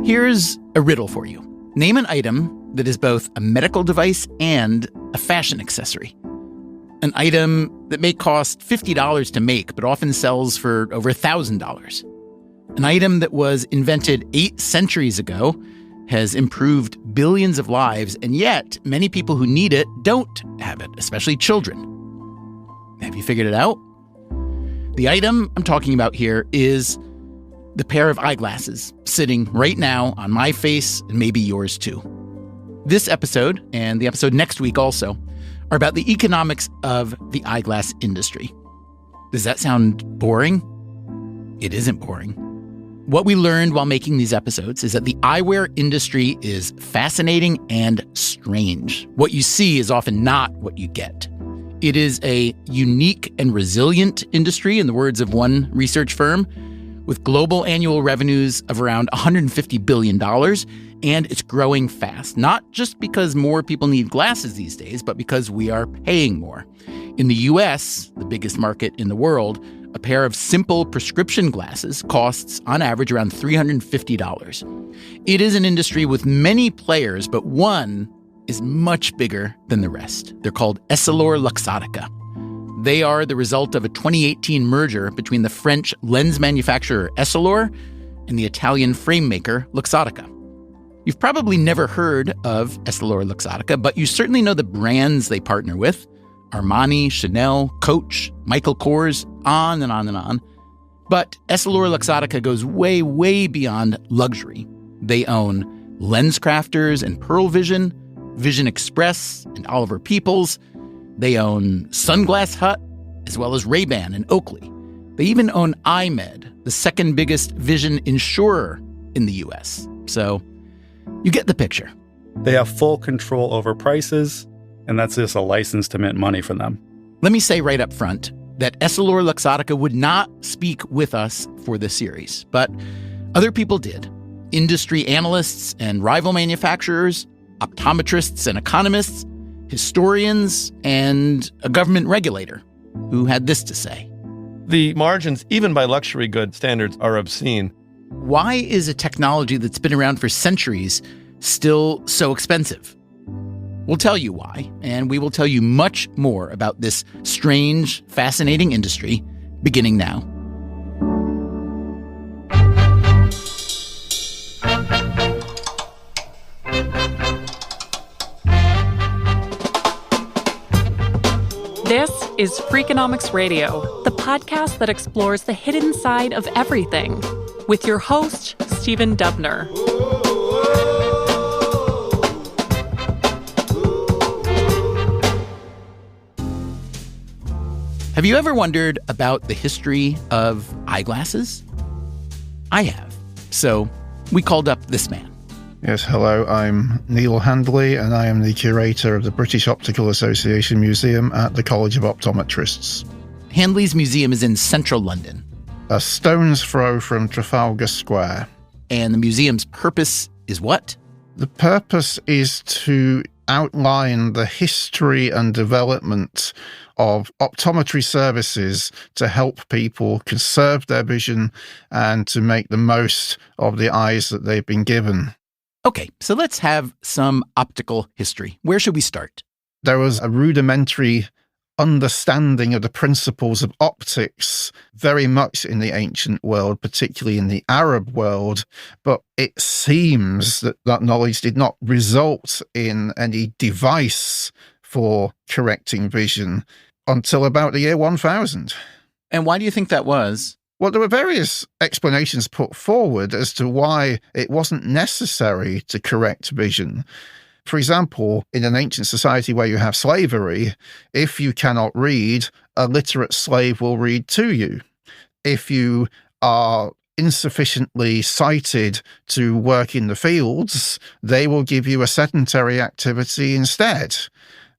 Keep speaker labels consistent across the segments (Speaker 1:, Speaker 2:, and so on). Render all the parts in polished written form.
Speaker 1: Here's a riddle for you. Name an item that is both a medical device and a fashion accessory. An item that may cost $50 to make, but often sells for over $1,000. An item that was invented 8 centuries ago, has improved billions of lives, and yet many people who need it don't have it, especially children. Have you figured it out? The item I'm talking about here is the pair of eyeglasses sitting right now on my face and maybe yours too. This episode, and the episode next week also, are about the economics of the eyeglass industry. Does that sound boring? It isn't boring. What we learned while making these episodes is that the eyewear industry is fascinating and strange. What you see is often not what you get. It is a unique and resilient industry, in the words of one research firm, with global annual revenues of around $150 billion, and it's growing fast, not just because more people need glasses these days, but because we are paying more. In the US, the biggest market in the world, a pair of simple prescription glasses costs, on average, around $350. It is an industry with many players, but one is much bigger than the rest. They're called EssilorLuxottica. They are the result of a 2018 merger between the French lens manufacturer Essilor and the Italian frame maker Luxottica. You've probably never heard of EssilorLuxottica, but you certainly know the brands they partner with: Armani, Chanel, Coach, Michael Kors, on and on and on. But EssilorLuxottica goes way, way beyond luxury. They own LensCrafters and Pearle Vision, Vision Express and Oliver Peoples. They own Sunglass Hut, as well as Ray-Ban and Oakley. They even own iMed, the second biggest vision insurer in the US. So you get the picture.
Speaker 2: They have full control over prices, and that's just a license to mint money for them.
Speaker 1: Let me say right up front that EssilorLuxottica would not speak with us for this series, but other people did. Industry analysts and rival manufacturers, optometrists and economists, historians, and a government regulator who had this to say.
Speaker 3: The margins, even by luxury good standards, are obscene.
Speaker 1: Why is a technology that's been around for centuries still so expensive? We'll tell you why, and we will tell you much more about this strange, fascinating industry beginning now.
Speaker 4: This is Freakonomics Radio, the podcast that explores the hidden side of everything, with your host, Stephen Dubner.
Speaker 1: Have you ever wondered about the history of eyeglasses? I have. So we called up this man.
Speaker 5: Yes, hello, I'm Neil Handley, and I am the curator of the British Optical Association Museum at the College of Optometrists.
Speaker 1: Handley's museum is in central London.
Speaker 5: A stone's throw from Trafalgar Square.
Speaker 1: And the museum's purpose is what?
Speaker 5: The purpose is to outline the history and development of optometry services to help people conserve their vision and to make the most of the eyes that they've been given.
Speaker 1: Okay, so let's have some optical history. Where should we start?
Speaker 5: There was a rudimentary understanding of the principles of optics very much in the ancient world, particularly in the Arab world, but it seems that that knowledge did not result in any device for correcting vision until about the year 1000.
Speaker 1: And why do you think that was?
Speaker 5: Well, there were various explanations put forward as to why it wasn't necessary to correct vision. For example, in an ancient society where you have slavery, if you cannot read, a literate slave will read to you. If you are insufficiently sighted to work in the fields, they will give you a sedentary activity instead,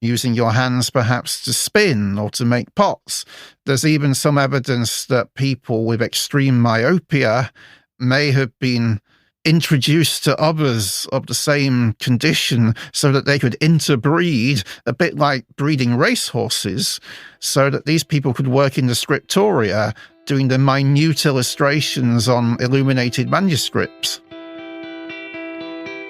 Speaker 5: using your hands perhaps to spin or to make pots. There's even some evidence that people with extreme myopia may have been introduced to others of the same condition so that they could interbreed, a bit like breeding racehorses, so that these people could work in the scriptoria doing the minute illustrations on illuminated manuscripts.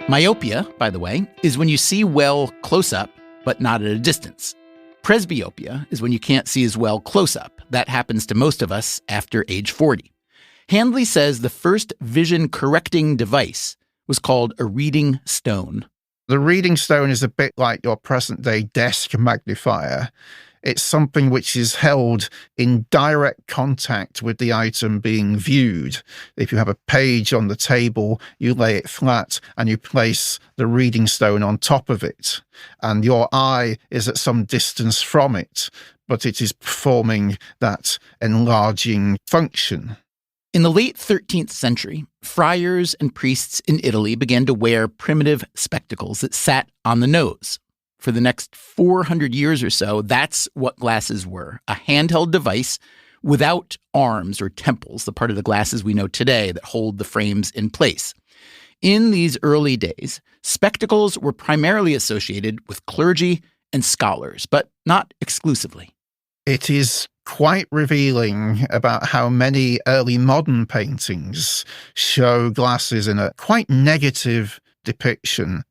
Speaker 1: Myopia, by the way, is when you see well close up, but not at a distance. Presbyopia is when you can't see as well close up. That happens to most of us after age 40. Handley says the first vision-correcting device was called a reading stone.
Speaker 5: The reading stone is a bit like your present-day desk magnifier. It's something which is held in direct contact with the item being viewed. If you have a page on the table, you lay it flat and you place the reading stone on top of it. And your eye is at some distance from it, but it is performing that enlarging function.
Speaker 1: In the late 13th century, friars and priests in Italy began to wear primitive spectacles that sat on the nose. For the next 400 years or so, that's what glasses were, a handheld device without arms or temples, the part of the glasses we know today that hold the frames in place. In these early days, spectacles were primarily associated with clergy and scholars, but not exclusively.
Speaker 5: It is quite revealing about how many early modern paintings show glasses in a quite negative depiction.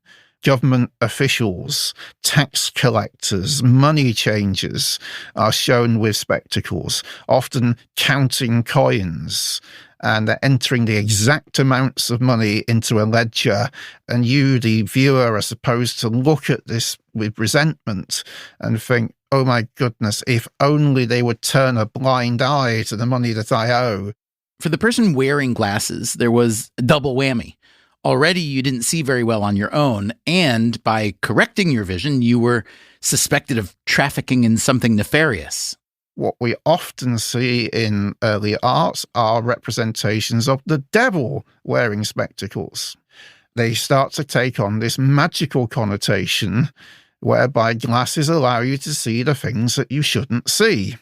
Speaker 5: Government officials, tax collectors, money changers are shown with spectacles, often counting coins, and they're entering the exact amounts of money into a ledger. And you, the viewer, are supposed to look at this with resentment and think, oh my goodness, if only they would turn a blind eye to the money that I owe.
Speaker 1: For the person wearing glasses, there was a double whammy. Already you didn't see very well on your own, and by correcting your vision, you were suspected of trafficking in something nefarious.
Speaker 5: What we often see in early art are representations of the devil wearing spectacles. They start to take on this magical connotation whereby glasses allow you to see the things that you shouldn't see.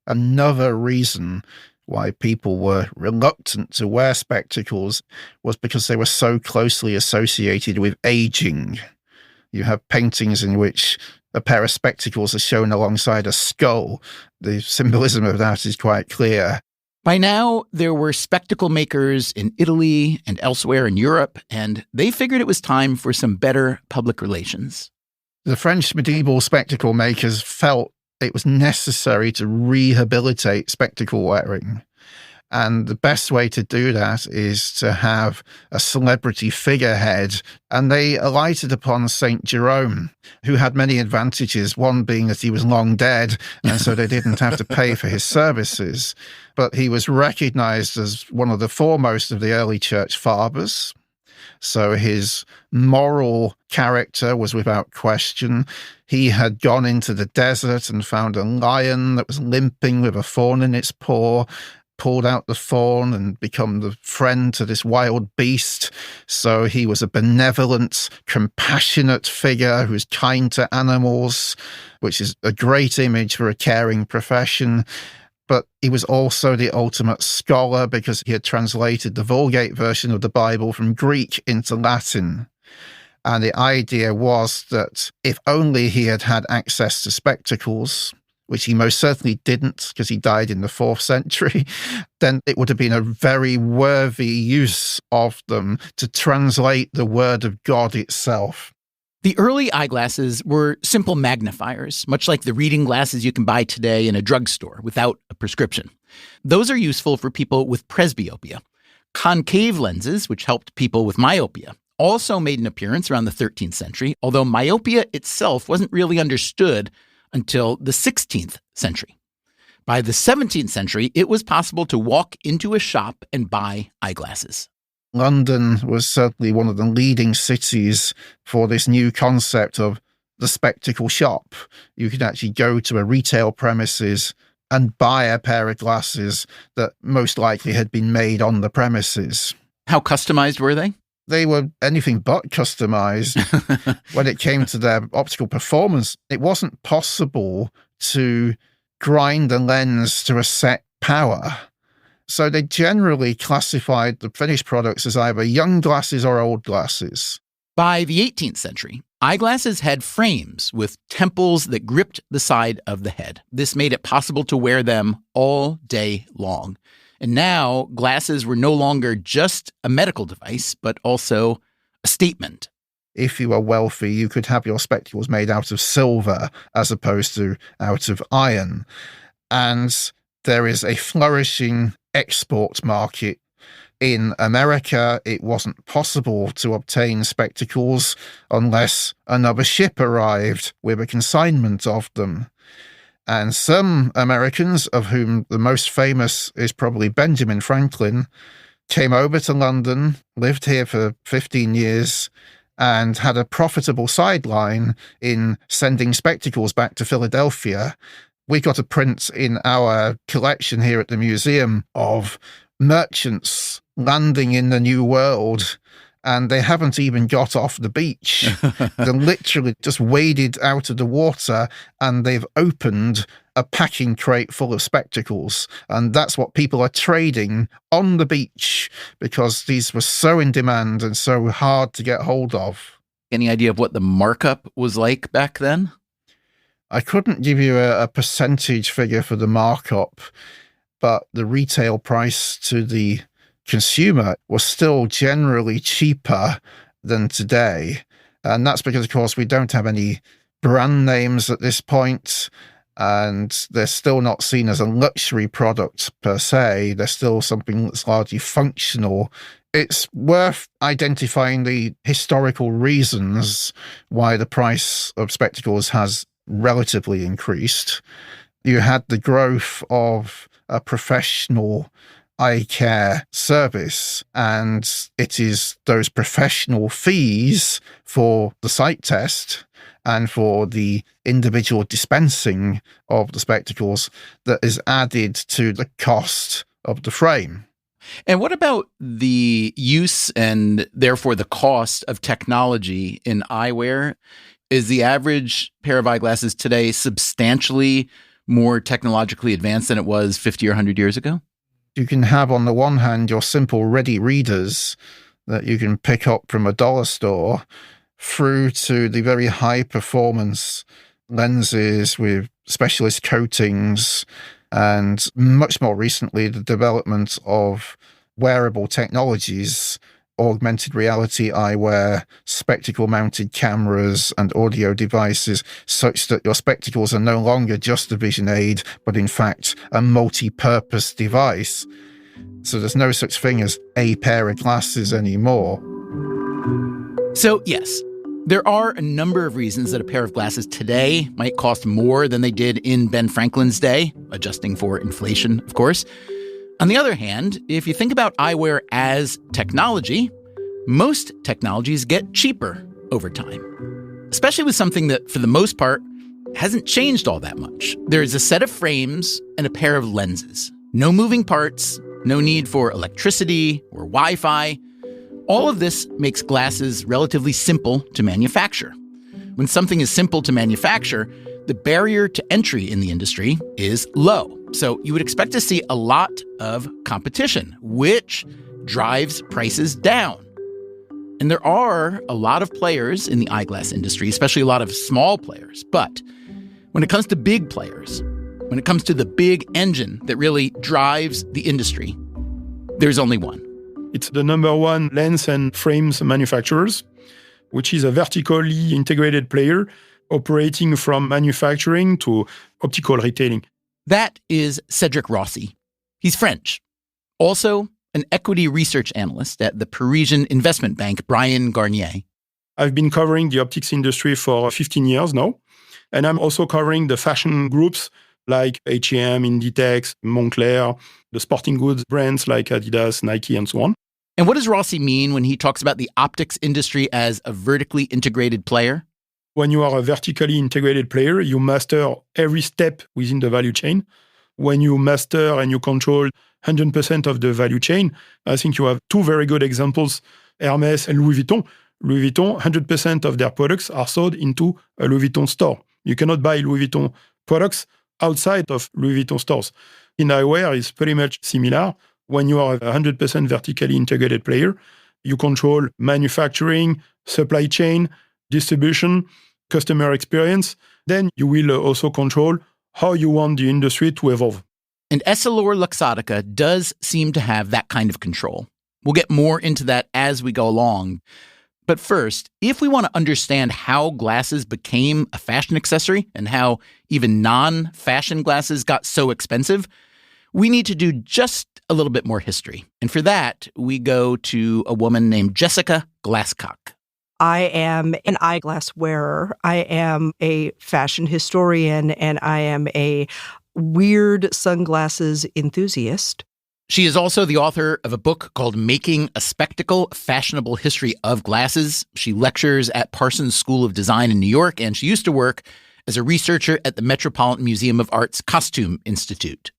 Speaker 5: Another reason why people were reluctant to wear spectacles was because they were so closely associated with aging. You have paintings in which a pair of spectacles are shown alongside a skull. The symbolism of that is quite clear.
Speaker 1: By now, there were spectacle makers in Italy and elsewhere in Europe, and they figured it was time for some better public relations.
Speaker 5: The French medieval spectacle makers felt it was necessary to rehabilitate spectacle wearing. And the best way to do that is to have a celebrity figurehead. And they alighted upon St. Jerome, who had many advantages, one being that he was long dead, and so they didn't have to pay for his services. But he was recognized as one of the foremost of the early church fathers. So his moral character was without question. He had gone into the desert and found a lion that was limping with a thorn in its paw, pulled out the thorn and become the friend to this wild beast. So he was a benevolent, compassionate figure who was kind to animals, which is a great image for a caring profession. But he was also the ultimate scholar because he had translated the Vulgate version of the Bible from Greek into Latin. And the idea was that if only he had had access to spectacles, which he most certainly didn't because he died in the 4th century, then it would have been a very worthy use of them to translate the word of God itself.
Speaker 1: The early eyeglasses were simple magnifiers, much like the reading glasses you can buy today in a drugstore without a prescription. Those are useful for people with presbyopia. Concave lenses, which helped people with myopia, also made an appearance around the 13th century, although myopia itself wasn't really understood until the 16th century. By the 17th century, it was possible to walk into a shop and buy eyeglasses.
Speaker 5: London was certainly one of the leading cities for this new concept of the spectacle shop. You could actually go to a retail premises and buy a pair of glasses that most likely had been made on the premises.
Speaker 1: How customized were they?
Speaker 5: They were anything but customized. When it came to their optical performance, it wasn't possible to grind the lens to a set power. So they generally classified the finished products as either young glasses or old glasses.
Speaker 1: By the 18th century, eyeglasses had frames with temples that gripped the side of the head. This made it possible to wear them all day long. And now, glasses were no longer just a medical device, but also a statement.
Speaker 5: If you were wealthy, you could have your spectacles made out of silver as opposed to out of iron. And there is a flourishing export market. In America, it wasn't possible to obtain spectacles unless another ship arrived with a consignment of them. And some Americans, of whom the most famous is probably Benjamin Franklin, came over to London, lived here for 15 years, and had a profitable sideline in sending spectacles back to Philadelphia. We got a print in our collection here at the museum of merchants landing in the New World, and they haven't even got off the beach. They literally just waded out of the water, and they've opened a packing crate full of spectacles. And that's what people are trading on the beach, because these were so in demand and so hard to get hold of.
Speaker 1: Any idea of what the markup was like back then?
Speaker 5: I couldn't give you a percentage figure for the markup, but the retail price to the consumer was still generally cheaper than today. And that's because, of course, we don't have any brand names at this point, and they're still not seen as a luxury product per se. They're still something that's largely functional. It's worth identifying the historical reasons why the price of spectacles has relatively increased. You had the growth of a professional eye care service, and it is those professional fees for the sight test and for the individual dispensing of the spectacles that is added to the cost of the frame.
Speaker 1: And what about the use and therefore the cost of technology in eyewear? Is the average pair of eyeglasses today substantially more technologically advanced than it was 50 or 100 years ago?
Speaker 5: You can have, on the one hand, your simple ready readers that you can pick up from a dollar store, through to the very high performance lenses with specialist coatings, and much more recently, the development of wearable technologies, augmented reality eyewear, spectacle-mounted cameras, and audio devices, such that your spectacles are no longer just a vision aid, but in fact a multi-purpose device. So there's no such thing as a pair of glasses anymore.
Speaker 1: So yes, there are a number of reasons that a pair of glasses today might cost more than they did in Ben Franklin's day, adjusting for inflation, of course. On the other hand, if you think about eyewear as technology, most technologies get cheaper over time, especially with something that, for the most part, hasn't changed all that much. There's a set of frames and a pair of lenses. No moving parts, no need for electricity or Wi-Fi. All of this makes glasses relatively simple to manufacture. When something is simple to manufacture, the barrier to entry in the industry is low. So you would expect to see a lot of competition, which drives prices down. And there are a lot of players in the eyeglass industry, especially a lot of small players. But when it comes to big players, when it comes to the big engine that really drives the industry, there's only one.
Speaker 6: It's the number one lens and frames manufacturers, which is a vertically integrated player operating from manufacturing to optical retailing.
Speaker 1: That is Cedric Rossi. He's French. Also an equity research analyst at the Parisian investment bank Bryan Garnier.
Speaker 6: I've been covering the optics industry for 15 years now, and I'm also covering the fashion groups like H&M, Inditex, Moncler, the sporting goods brands like Adidas, Nike, and so on.
Speaker 1: And what does Rossi mean when he talks about the optics industry as a vertically integrated player?
Speaker 6: When you are a vertically integrated player, you master every step within the value chain. When you master and you control 100% of the value chain, I think you have two very good examples, Hermès and Louis Vuitton. Louis Vuitton, 100% of their products are sold into a Louis Vuitton store. You cannot buy Louis Vuitton products outside of Louis Vuitton stores. In eyewear, it's pretty much similar. When you are a 100% vertically integrated player, you control manufacturing, supply chain, distribution, customer experience. Then you will also control how you want the industry to evolve.
Speaker 1: And EssilorLuxottica does seem to have that kind of control. We'll get more into that as we go along. But first, if we want to understand how glasses became a fashion accessory and how even non-fashion glasses got so expensive, we need to do just a little bit more history. And for that, we go to a woman named Jessica Glasscock.
Speaker 7: I am an eyeglass wearer. I am a fashion historian, and I am a weird sunglasses enthusiast.
Speaker 1: She is also the author of a book called Making a Spectacle, A Fashionable History of Glasses. She lectures at Parsons School of Design in New York, and she used to work as a researcher at the Metropolitan Museum of Art's Costume Institute.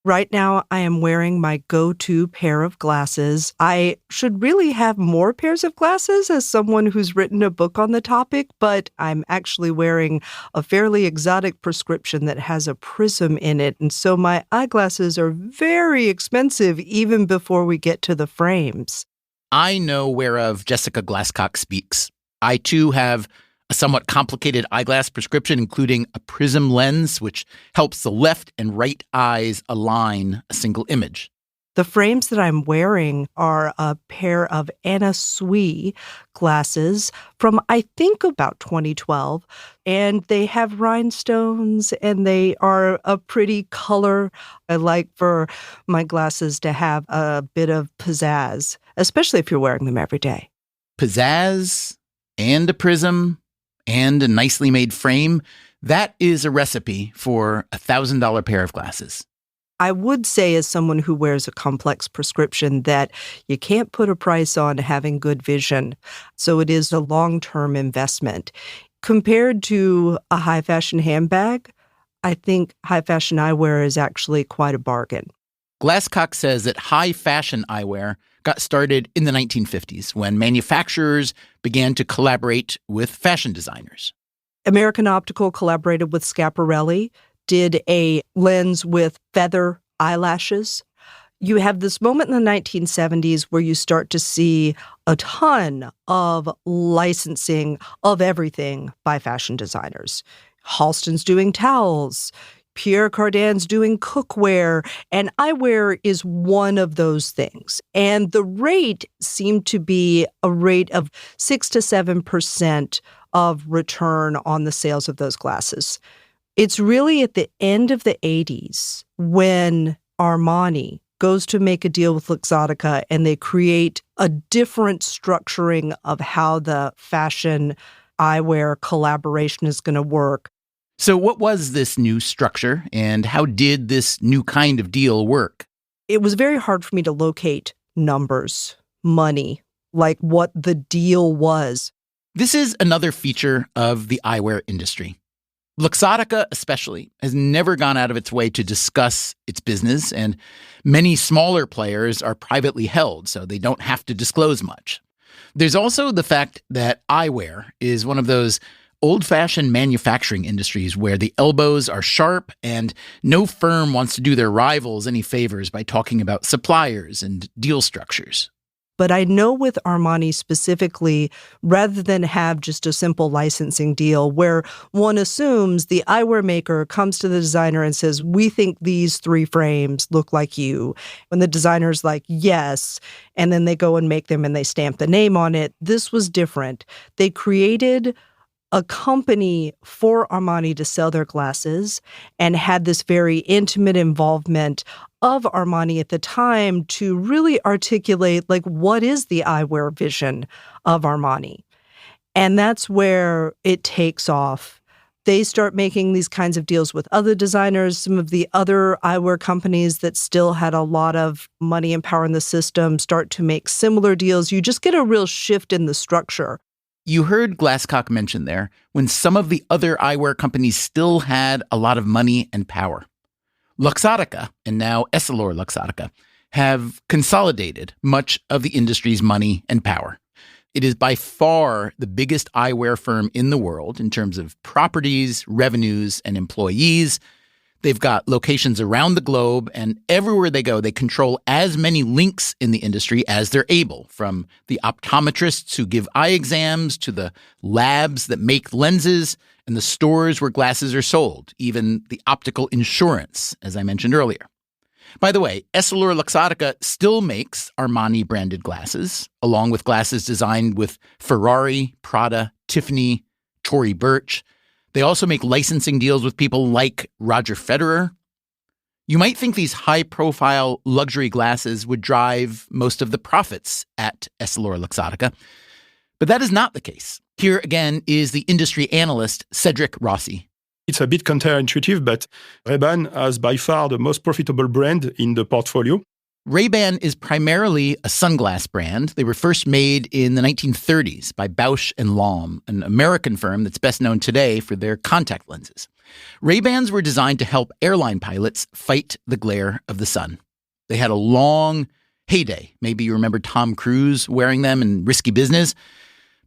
Speaker 7: Right now, I am wearing my go-to pair of glasses. I should really have more pairs of glasses as someone who's written a book on the topic, but I'm actually wearing a fairly exotic prescription that has a prism in it. And so my eyeglasses are very expensive even before we get to the frames.
Speaker 1: I know whereof Jessica Glasscock speaks. I, too, have a somewhat complicated eyeglass prescription, including a prism lens, which helps the left and right eyes align a single image.
Speaker 7: The frames that I'm wearing are a pair of Anna Sui glasses from, I think, about 2012. And they have rhinestones, and they are a pretty color. I like for my glasses to have a bit of pizzazz, especially if you're wearing them every day.
Speaker 1: Pizzazz and a prism and a nicely made frame, that is a recipe for a $1,000 pair of glasses.
Speaker 7: I would say, as someone who wears a complex prescription, that you can't put a price on having good vision. So it is a long-term investment. Compared to a high-fashion handbag, I think high-fashion eyewear is actually quite a bargain.
Speaker 1: Glasscock says that high-fashion eyewear got started in the 1950s when manufacturers began to collaborate with fashion designers.
Speaker 7: American Optical collaborated with Schiaparelli, did a lens with feather eyelashes. You have this moment in the 1970s where you start to see a ton of licensing of everything by fashion designers. Halston's doing towels, Pierre Cardin's doing cookware, and eyewear is one of those things. And the rate seemed to be a rate of 6 to 7% of return on the sales of those glasses. It's really at the end of the 80s when Armani goes to make a deal with Luxottica, and they create a different structuring of how the fashion eyewear collaboration is going to work.
Speaker 1: So what was this new structure, and how did this new kind of deal work?
Speaker 7: It was very hard for me to locate numbers, money, like what the deal was.
Speaker 1: This is another feature of the eyewear industry. Luxottica, especially, has never gone out of its way to discuss its business, and many smaller players are privately held, so they don't have to disclose much. There's also the fact that eyewear is one of those old-fashioned manufacturing industries where the elbows are sharp and no firm wants to do their rivals any favors by talking about suppliers and deal structures.
Speaker 7: But I know with Armani specifically, rather than have just a simple licensing deal where one assumes the eyewear maker comes to the designer and says, we think these 3 frames look like you. When the designer's like, yes, and then they go and make them and they stamp the name on it. This was different. They created a company for Armani to sell their glasses and had this very intimate involvement of Armani at the time to really articulate, like, what is the eyewear vision of Armani? And that's where it takes off. They start making these kinds of deals with other designers. Some of the other eyewear companies that still had a lot of money and power in the system start to make similar deals. You just get a real shift in the structure.
Speaker 1: You heard Glasscock mention there when some of the other eyewear companies still had a lot of money and power. Luxottica, and now EssilorLuxottica, have consolidated much of the industry's money and power. It is by far the biggest eyewear firm in the world in terms of properties, revenues, and employees. They've got locations around the globe, and everywhere they go, they control as many links in the industry as they're able, from the optometrists who give eye exams to the labs that make lenses and the stores where glasses are sold, even the optical insurance, as I mentioned earlier. By the way, EssilorLuxottica still makes Armani-branded glasses, along with glasses designed with Ferrari, Prada, Tiffany, Tory Burch. They also make licensing deals with people like Roger Federer. You might think these high-profile luxury glasses would drive most of the profits at EssilorLuxottica, but that is not the case. Here again is the industry analyst, Cedric Rossi.
Speaker 6: It's a bit counterintuitive, but Ray-Ban has by far the most profitable brand in the portfolio.
Speaker 1: Ray-Ban is primarily a sunglass brand. They were first made in the 1930s by Bausch & Lomb, an American firm that's best known today for their contact lenses. Ray-Bans were designed to help airline pilots fight the glare of the sun. They had a long heyday. Maybe you remember Tom Cruise wearing them in Risky Business.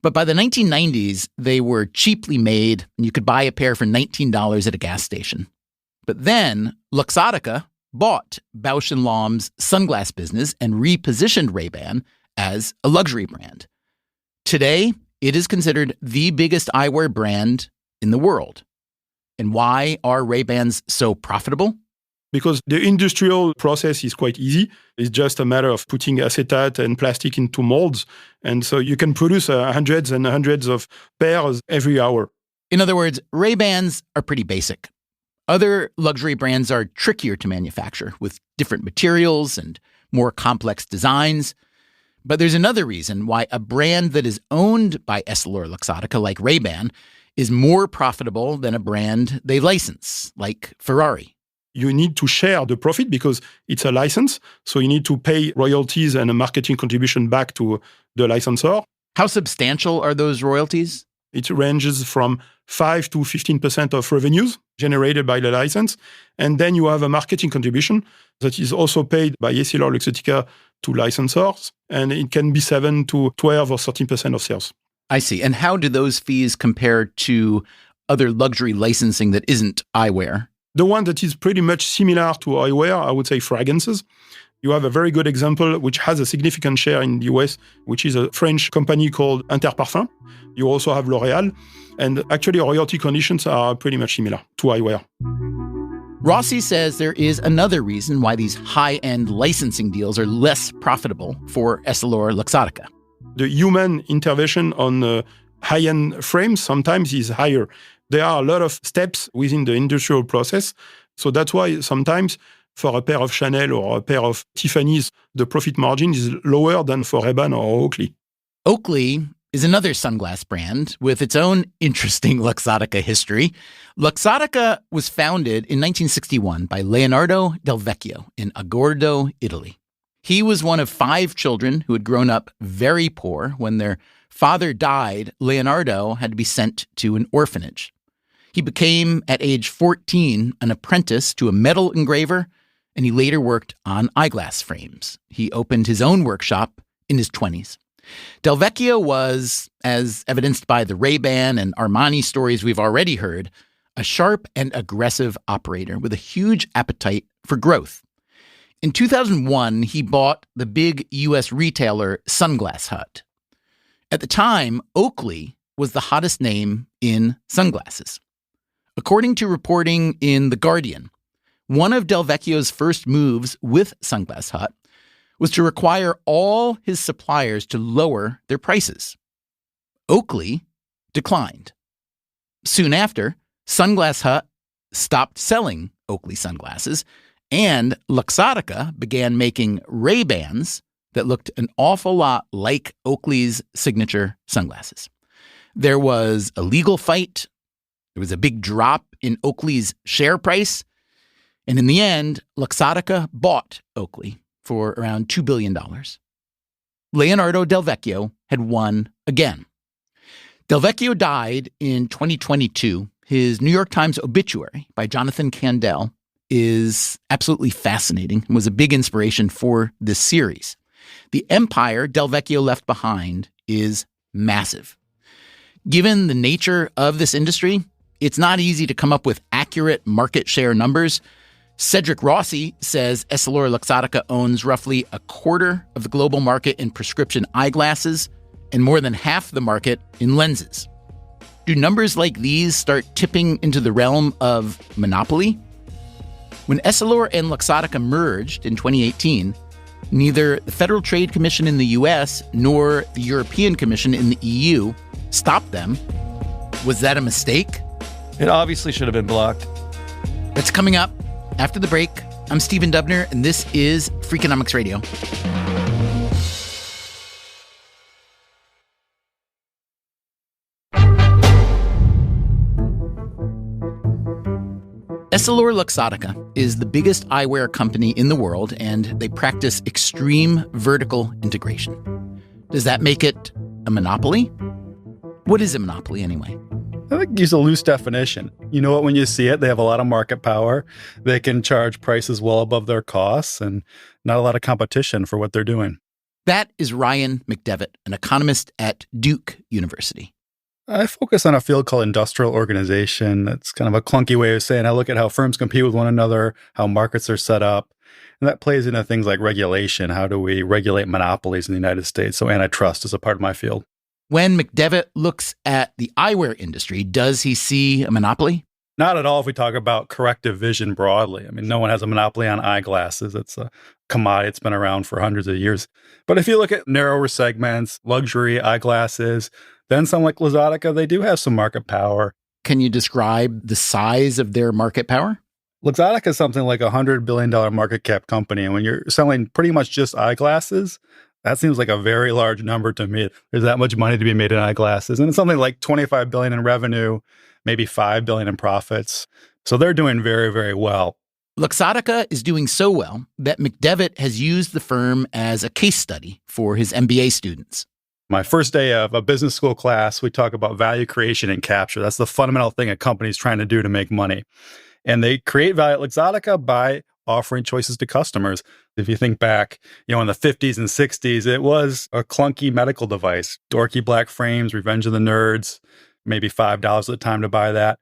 Speaker 1: But by the 1990s, they were cheaply made, and you could buy a pair for $19 at a gas station. But then Luxottica bought Bausch & Lomb's sunglass business and repositioned Ray-Ban as a luxury brand. Today, it is considered the biggest eyewear brand in the world. And why are Ray-Bans so profitable?
Speaker 6: Because the industrial process is quite easy. It's just a matter of putting acetate and plastic into molds. And so you can produce hundreds and hundreds of pairs every hour.
Speaker 1: In other words, Ray-Bans are pretty basic. Other luxury brands are trickier to manufacture with different materials and more complex designs. But there's another reason why a brand that is owned by EssilorLuxottica, like Ray-Ban, is more profitable than a brand they license, like Ferrari.
Speaker 6: You need to share the profit because it's a license. So you need to pay royalties and a marketing contribution back to the licensor.
Speaker 1: How substantial are those royalties?
Speaker 6: It ranges from 5 to 15% of revenues generated by the license. And then you have a marketing contribution that is also paid by EssilorLuxottica to licensors. And it can be 7 to 12 or 13% of sales.
Speaker 1: I see. And how do those fees compare to other luxury licensing that isn't eyewear?
Speaker 6: The one that is pretty much similar to eyewear, I would say fragrances. You have a very good example which has a significant share in the US, which is a French company called Interparfum. You also have L'Oréal. And actually, royalty conditions are pretty much similar to eyewear.
Speaker 1: Rossi says there is another reason why these high-end licensing deals are less profitable for EssilorLuxottica.
Speaker 6: The human intervention on high-end frames sometimes is higher. There are a lot of steps within the industrial process. So that's why sometimes for a pair of Chanel or a pair of Tiffany's, the profit margin is lower than for Ray-Ban or Oakley.
Speaker 1: Oakley is another sunglass brand with its own interesting Luxottica history. Luxottica was founded in 1961 by Leonardo Del Vecchio in Agordo, Italy. He was one of 5 children who had grown up very poor. When their father died, Leonardo had to be sent to an orphanage. He became, at age 14, an apprentice to a metal engraver, and he later worked on eyeglass frames. He opened his own workshop in his 20s. Del Vecchio was, as evidenced by the Ray-Ban and Armani stories we've already heard, a sharp and aggressive operator with a huge appetite for growth. In 2001, he bought the big U.S. retailer Sunglass Hut. At the time, Oakley was the hottest name in sunglasses. According to reporting in The Guardian, one of Del Vecchio's first moves with Sunglass Hut was to require all his suppliers to lower their prices. Oakley declined. Soon after, Sunglass Hut stopped selling Oakley sunglasses, and Luxottica began making Ray-Bans that looked an awful lot like Oakley's signature sunglasses. There was a legal fight. There was a big drop in Oakley's share price. And in the end, Luxottica bought Oakley for around $2 billion. Leonardo Del Vecchio had won again. Del Vecchio died in 2022. His New York Times obituary by Jonathan Kandel is absolutely fascinating and was a big inspiration for this series. The empire Del Vecchio left behind is massive. Given the nature of this industry, it's not easy to come up with accurate market share numbers. Cedric Rossi says EssilorLuxottica owns roughly a quarter of the global market in prescription eyeglasses and more than half the market in lenses. Do numbers like these start tipping into the realm of monopoly? When Essilor and Luxottica merged in 2018, neither the Federal Trade Commission in the US nor the European Commission in the EU stopped them. Was that a mistake?
Speaker 3: It obviously should have been blocked.
Speaker 1: That's coming up after the break. I'm Stephen Dubner, and this is Freakonomics Radio. EssilorLuxottica is the biggest eyewear company in the world, and they practice extreme vertical integration. Does that make it a monopoly? What is a monopoly anyway?
Speaker 2: I think use a loose definition. You know what, when you see it, they have a lot of market power. They can charge prices well above their costs and not a lot of competition for what they're doing.
Speaker 1: That is Ryan McDevitt, an economist at Duke University.
Speaker 2: I focus on a field called industrial organization. It's kind of a clunky way of saying I look at how firms compete with one another, how markets are set up. And that plays into things like regulation. How do we regulate monopolies in the United States? So antitrust is a part of my field.
Speaker 1: When McDevitt looks at the eyewear industry, does he see a monopoly?
Speaker 2: Not at all if we talk about corrective vision broadly. I mean, no one has a monopoly on eyeglasses. It's a commodity. It's been around for hundreds of years. But if you look at narrower segments, luxury eyeglasses, then some like Luxottica, they do have some market power.
Speaker 1: Can you describe the size of their market power?
Speaker 2: Luxottica is something like a $100 billion market cap company. And when you're selling pretty much just eyeglasses, that seems like a very large number to me. There's that much money to be made in eyeglasses. And it's something like $25 billion in revenue, maybe $5 billion in profits. So they're doing very, very well.
Speaker 1: Luxottica is doing so well that McDevitt has used the firm as a case study for his MBA students.
Speaker 2: My first day of a business school class, we talk about value creation and capture. That's the fundamental thing a company's trying to do to make money. And they create value at Luxottica by offering choices to customers. If you think back, in the 50s and 60s, it was a clunky medical device, dorky black frames, Revenge of the Nerds, maybe $5 at the time to buy that.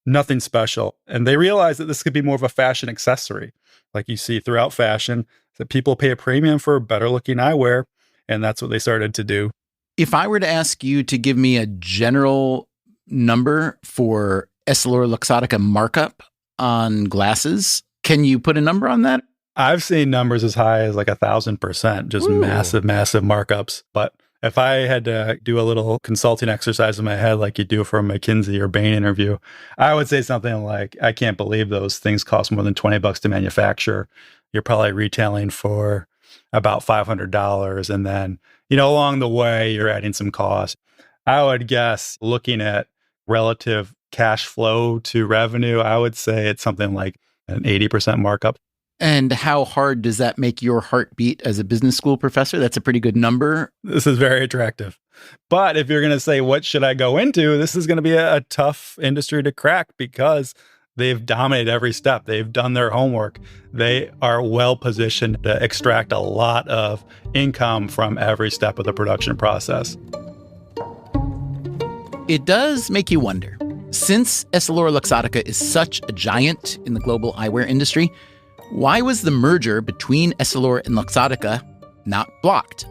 Speaker 2: Nothing special. And they realized that this could be more of a fashion accessory, like you see throughout fashion, that people pay a premium for better looking eyewear. And that's what they started to do.
Speaker 1: If I were to ask you to give me a general number for EssilorLuxottica markup on glasses, can you put a number on that?
Speaker 2: I've seen numbers as high as like 1,000%, just
Speaker 1: Ooh.
Speaker 2: massive markups. But if I had to do a little consulting exercise in my head, like you do for a McKinsey or Bain interview, I would say something like, I can't believe those things cost more than $20 to manufacture. You're probably retailing for about $500. And then, along the way, you're adding some cost. I would guess, looking at relative cash flow to revenue, I would say it's something like an 80% markup.
Speaker 1: And how hard does that make your heart beat as a business school professor? That's a pretty good number.
Speaker 2: This is very attractive. But if you're going to say, what should I go into? This is going to be a tough industry to crack because they've dominated every step. They've done their homework. They are well positioned to extract a lot of income from every step of the production process.
Speaker 1: It does make you wonder, since EssilorLuxottica is such a giant in the global eyewear industry, why was the merger between Essilor and Luxottica not blocked?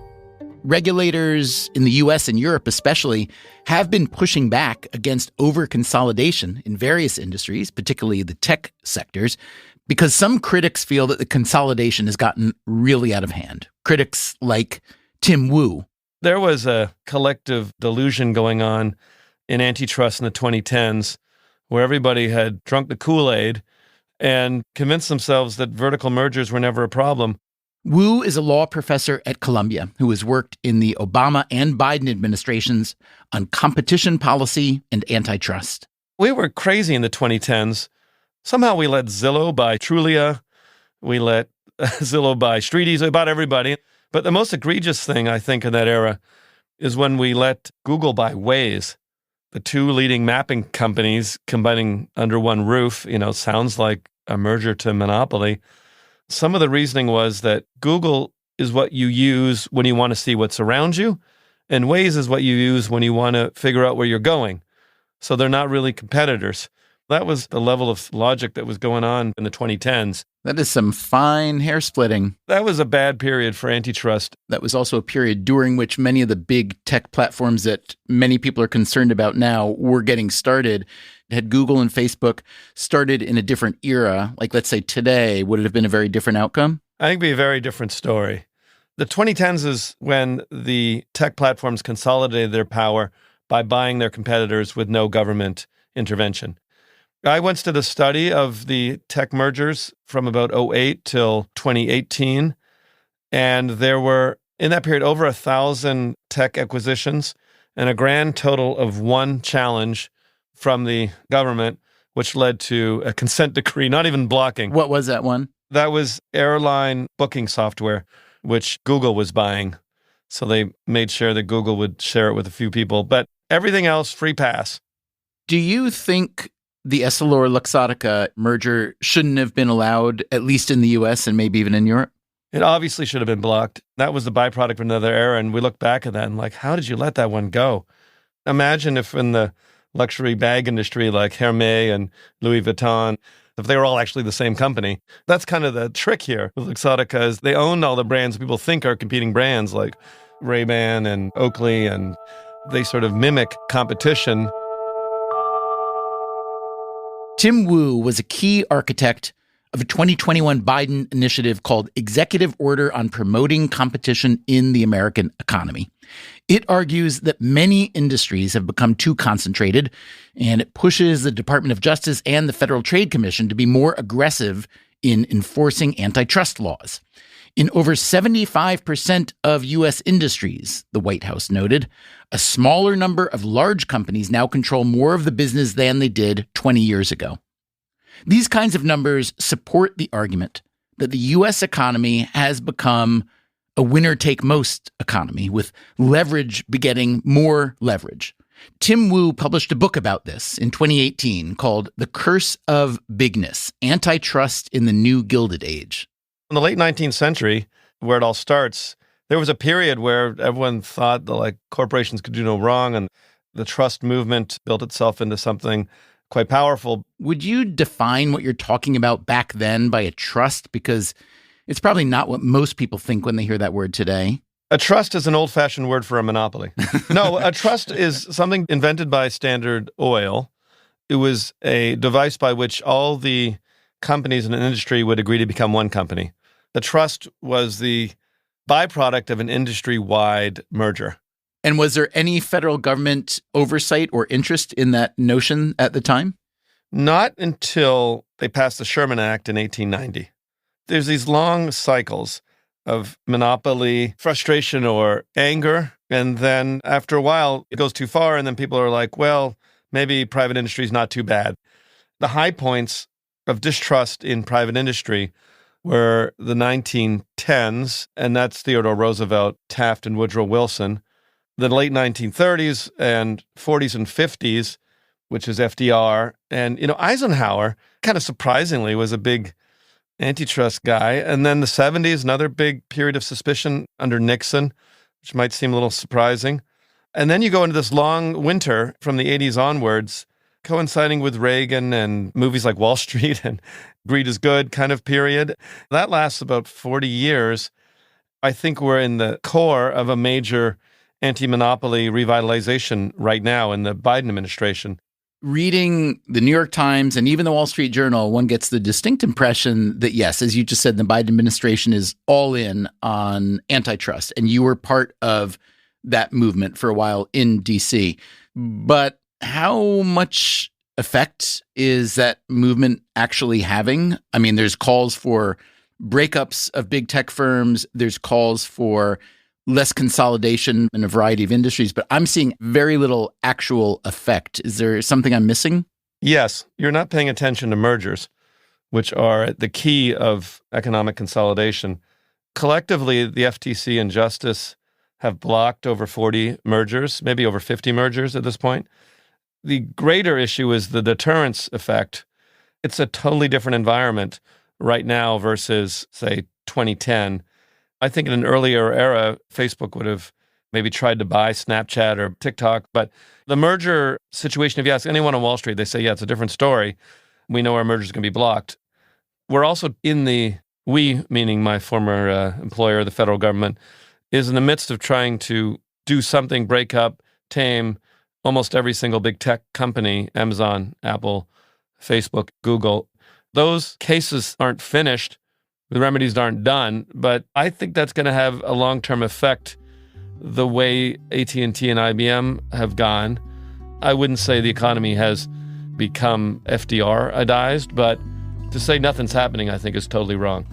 Speaker 1: Regulators in the US and Europe especially have been pushing back against over-consolidation in various industries, particularly the tech sectors, because some critics feel that the consolidation has gotten really out of hand. Critics like Tim Wu.
Speaker 3: There was a collective delusion going on in Antitrust in the 2010s where everybody had drunk the Kool-Aid and convinced themselves that vertical mergers were never a problem.
Speaker 1: Wu is a law professor at Columbia who has worked in the Obama and Biden administrations on competition policy and antitrust.
Speaker 3: We were crazy in the 2010s. Somehow we let Zillow buy Trulia. We let Zillow buy StreetEasy, about everybody. But the most egregious thing, I think, in that era is when we let Google buy Waze. The two leading mapping companies combining under one roof, sounds like a merger to monopoly. Some of the reasoning was that Google is what you use when you want to see what's around you, and Waze is what you use when you want to figure out where you're going. So they're not really competitors. That was the level of logic that was going on in the 2010s.
Speaker 1: That is some fine hair splitting.
Speaker 3: That was a bad period for antitrust.
Speaker 1: That was also a period during which many of the big tech platforms that many people are concerned about now were getting started. Had Google and Facebook started in a different era, like let's say today, would it have been a very different outcome?
Speaker 3: I think it'd be a very different story. The 2010s is when the tech platforms consolidated their power by buying their competitors with no government intervention. I once did a study of the tech mergers from about 2008 till 2018, and there were, in that period, over 1,000 tech acquisitions and a grand total of one challenge from the government, which led to a consent decree, not even blocking.
Speaker 1: What was that one?
Speaker 3: That was airline booking software, which Google was buying. So they made sure that Google would share it with a few people, but everything else, free pass.
Speaker 1: Do you think the EssilorLuxottica merger shouldn't have been allowed, at least in the US and maybe even in Europe?
Speaker 3: It obviously should have been blocked. That was the byproduct of another era, and we look back at that and like, how did you let that one go? Imagine if in the luxury bag industry like Hermès and Louis Vuitton, if they were all actually the same company. That's kind of the trick here with Luxottica is they own all the brands people think are competing brands like Ray-Ban and Oakley, and they sort of mimic competition.
Speaker 1: Tim Wu was a key architect of a 2021 Biden initiative called Executive Order on Promoting Competition in the American Economy. It argues that many industries have become too concentrated, and it pushes the Department of Justice and the Federal Trade Commission to be more aggressive in enforcing antitrust laws. In over 75% of U.S. industries, the White House noted, a smaller number of large companies now control more of the business than they did 20 years ago. These kinds of numbers support the argument that the U.S. economy has become a winner-take-most economy, with leverage begetting more leverage. Tim Wu published a book about this in 2018 called The Curse of Bigness: Antitrust in the New Gilded Age.
Speaker 3: In the late 19th century, where it all starts, there was a period where everyone thought that corporations could do no wrong, and the trust movement built itself into something quite powerful.
Speaker 1: Would you define what you're talking about back then by a trust? Because it's probably not what most people think when they hear that word today.
Speaker 3: A trust is an old-fashioned word for a monopoly. No, a trust is something invented by Standard Oil. It was a device by which all the companies in an industry would agree to become one company. The trust was the byproduct of an industry-wide merger.
Speaker 1: And was there any federal government oversight or interest in that notion at the time?
Speaker 3: Not until they passed the Sherman Act in 1890. There's these long cycles of monopoly, frustration, or anger. And then after a while, it goes too far, and then people are like, well, maybe private industry is not too bad. The high points of distrust in private industry were the 1910s, and that's Theodore Roosevelt, Taft, and Woodrow Wilson. The late 1930s and 40s and 50s, which is FDR. And, Eisenhower, kind of surprisingly, was a big antitrust guy. And then the 70s, another big period of suspicion under Nixon, which might seem a little surprising. And then you go into this long winter from the 80s onwards, coinciding with Reagan and movies like Wall Street and Greed is Good kind of period. That lasts about 40 years. I think we're in the core of a major anti-monopoly revitalization right now in the Biden administration.
Speaker 1: Reading the New York Times and even the Wall Street Journal, one gets the distinct impression that, yes, as you just said, the Biden administration is all in on antitrust, and you were part of that movement for a while in D.C. But how much effect is that movement actually having? I mean, there's calls for breakups of big tech firms. There's calls for less consolidation in a variety of industries, but I'm seeing very little actual effect. Is there something I'm missing?
Speaker 3: Yes, you're not paying attention to mergers, which are the key of economic consolidation. Collectively, the FTC and Justice have blocked over 40 mergers, maybe over 50 mergers at this point. The greater issue is the deterrence effect. It's a totally different environment right now versus, say, 2010. I think in an earlier era, Facebook would have maybe tried to buy Snapchat or TikTok. But the merger situation, if you ask anyone on Wall Street, they say, yeah, it's a different story. We know our merger is going to be blocked. We're also we, meaning my former employer, the federal government, is in the midst of trying to do something, break up, tame almost every single big tech company, Amazon, Apple, Facebook, Google. Those cases aren't finished. The remedies aren't done. But I think that's going to have a long-term effect the way AT&T and IBM have gone. I wouldn't say the economy has become FDR-idized, but to say nothing's happening, I think, is totally wrong.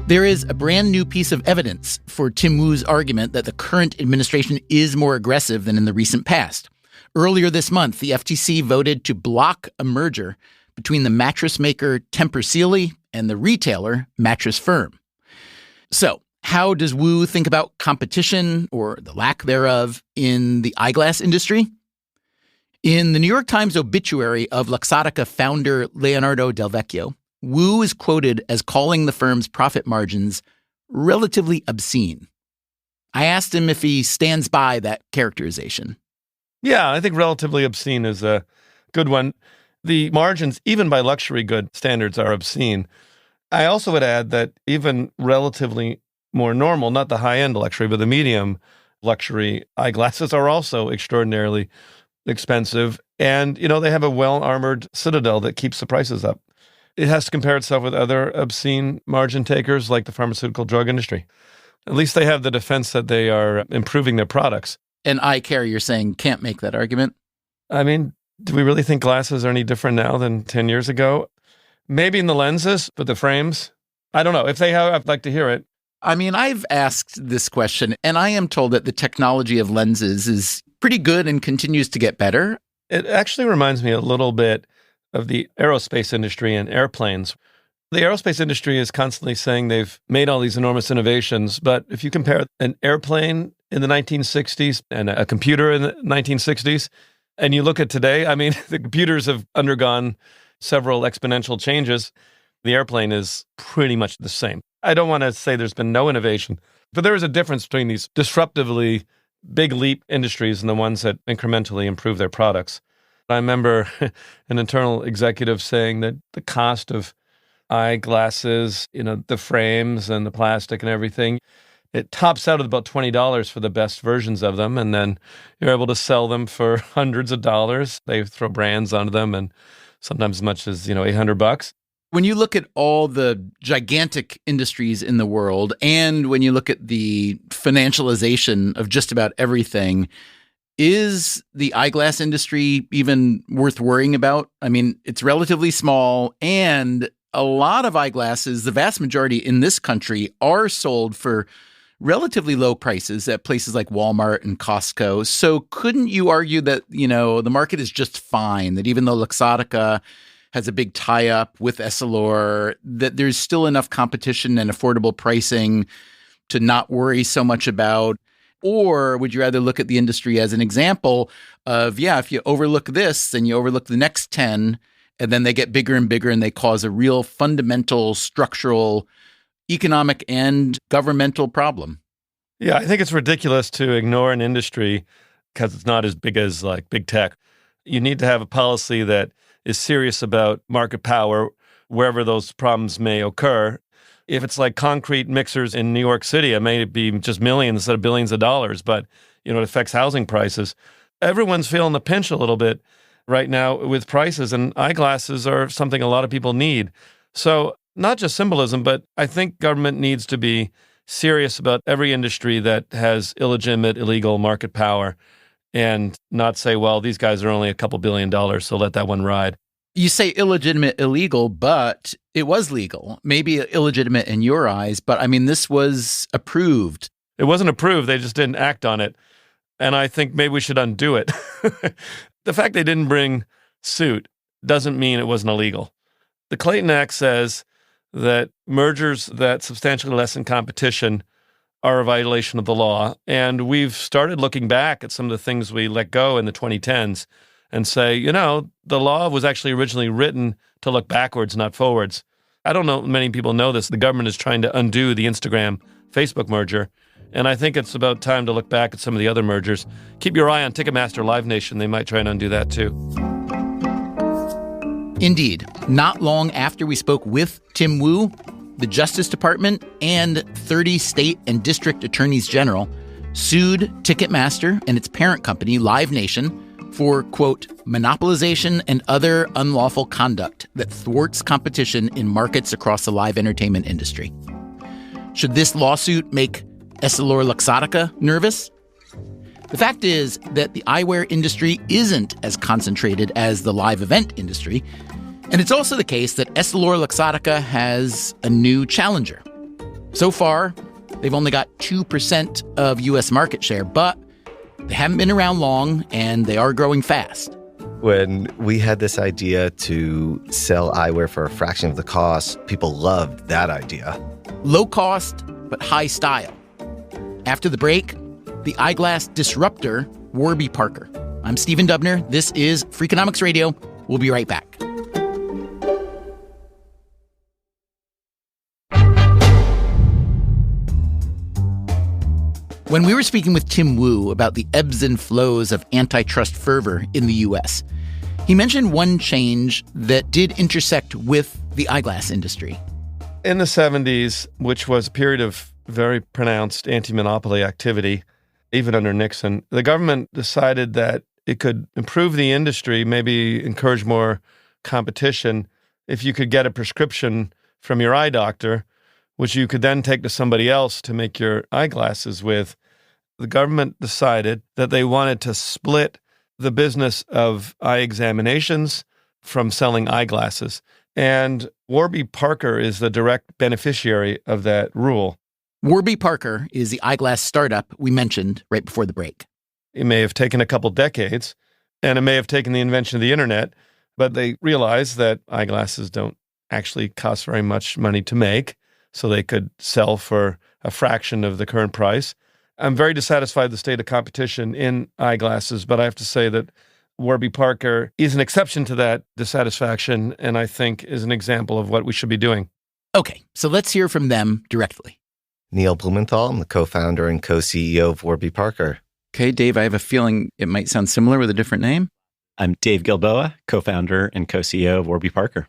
Speaker 1: There is a brand new piece of evidence for Tim Wu's argument that the current administration is more aggressive than in the recent past. Earlier this month, the FTC voted to block a merger between the mattress maker Tempur Sealy and the retailer Mattress Firm. So, how does Wu think about competition, or the lack thereof, in the eyeglass industry? In the New York Times obituary of Luxottica founder Leonardo Del Vecchio, Wu is quoted as calling the firm's profit margins relatively obscene. I asked him if he stands by that characterization.
Speaker 3: Yeah, I think relatively obscene is a good one. The margins, even by luxury good standards, are obscene. I also would add that even relatively more normal, not the high-end luxury, but the medium luxury eyeglasses are also extraordinarily expensive. And, they have a well-armored citadel that keeps the prices up. It has to compare itself with other obscene margin takers like the pharmaceutical drug industry. At least they have the defense that they are improving their products.
Speaker 1: And eye care, you're saying, can't make that argument?
Speaker 3: I mean, do we really think glasses are any different now than 10 years ago? Maybe in the lenses, but the frames? I don't know. If they have, I'd like to hear it.
Speaker 1: I mean, I've asked this question, and I am told that the technology of lenses is pretty good and continues to get better.
Speaker 3: It actually reminds me a little bit of the aerospace industry and airplanes. The aerospace industry is constantly saying they've made all these enormous innovations, but if you compare an airplane in the 1960s and a computer in the 1960s, and you look at today, I mean, the computers have undergone several exponential changes. The airplane is pretty much the same. I don't want to say there's been no innovation, but there is a difference between these disruptively big leap industries and the ones that incrementally improve their products. I remember an internal executive saying that the cost of eyeglasses, the frames and the plastic and everything, it tops out at about $20 for the best versions of them. And then you're able to sell them for hundreds of dollars. They throw brands onto them and sometimes as much as, $800.
Speaker 1: When you look at all the gigantic industries in the world, and when you look at the financialization of just about everything, is the eyeglass industry even worth worrying about? I mean, it's relatively small, and a lot of eyeglasses, the vast majority in this country, are sold for relatively low prices at places like Walmart and Costco. So couldn't you argue that, the market is just fine, that even though Luxottica has a big tie-up with Essilor, that there's still enough competition and affordable pricing to not worry so much about? Or would you rather look at the industry as an example of, if you overlook this, then you overlook the next 10, and then they get bigger and bigger, and they cause a real fundamental, structural, economic and governmental problem?
Speaker 3: Yeah, I think it's ridiculous to ignore an industry because it's not as big as like big tech. You need to have a policy that is serious about market power wherever those problems may occur. If it's like concrete mixers in New York City, it may be just millions instead of billions of dollars, but it affects housing prices. Everyone's feeling the pinch a little bit right now with prices, and eyeglasses are something a lot of people need. So not just symbolism, but I think government needs to be serious about every industry that has illegitimate, illegal market power and not say, well, these guys are only a couple $2 billion, so let that one ride.
Speaker 1: You say illegitimate, illegal, but it was legal. Maybe illegitimate in your eyes, but I mean, this was approved.
Speaker 3: It wasn't approved. They just didn't act on it. And I think maybe we should undo it. The fact they didn't bring suit doesn't mean it wasn't illegal. The Clayton Act says that mergers that substantially lessen competition are a violation of the law. And we've started looking back at some of the things we let go in the 2010s and say, the law was actually originally written to look backwards, not forwards. I don't know many people know this. The government is trying to undo the Instagram-Facebook merger. And I think it's about time to look back at some of the other mergers. Keep your eye on Ticketmaster Live Nation. They might try and undo that too.
Speaker 1: Indeed. Not long after we spoke with Tim Wu, the Justice Department and 30 state and district attorneys general sued Ticketmaster and its parent company, Live Nation, for, quote, monopolization and other unlawful conduct that thwarts competition in markets across the live entertainment industry. Should this lawsuit make EssilorLuxottica nervous? The fact is that the eyewear industry isn't as concentrated as the live event industry, and it's also the case that EssilorLuxottica has a new challenger. So far, they've only got 2% of U.S. market share, but they haven't been around long, and they are growing fast.
Speaker 8: When we had this idea to sell eyewear for a fraction of the cost, people loved that idea.
Speaker 1: Low cost, but high style. After the break, the eyeglass disruptor, Warby Parker. I'm Stephen Dubner. This is Freakonomics Radio. We'll be right back. When we were speaking with Tim Wu about the ebbs and flows of antitrust fervor in the U.S., he mentioned one change that did intersect with the eyeglass industry.
Speaker 3: In the 70s, which was a period of very pronounced anti-monopoly activity, even under Nixon, the government decided that it could improve the industry, maybe encourage more competition, if you could get a prescription from your eye doctor, which you could then take to somebody else to make your eyeglasses with. The government decided that they wanted to split the business of eye examinations from selling eyeglasses. And Warby Parker is the direct beneficiary of that rule.
Speaker 1: Warby Parker is the eyeglass startup we mentioned right before the break.
Speaker 3: It may have taken a couple decades, and it may have taken the invention of the internet, but they realized that eyeglasses don't actually cost very much money to make, so they could sell for a fraction of the current price. I'm very dissatisfied with the state of competition in eyeglasses, but I have to say that Warby Parker is an exception to that dissatisfaction, and I think is an example of what we should be doing.
Speaker 1: Okay, so let's hear from them directly.
Speaker 8: Neil Blumenthal, I'm the co-founder and co-CEO of Warby Parker.
Speaker 1: Okay, Dave, I have a feeling it might sound similar with a different name.
Speaker 9: I'm Dave Gilboa, co-founder and co-CEO of Warby Parker.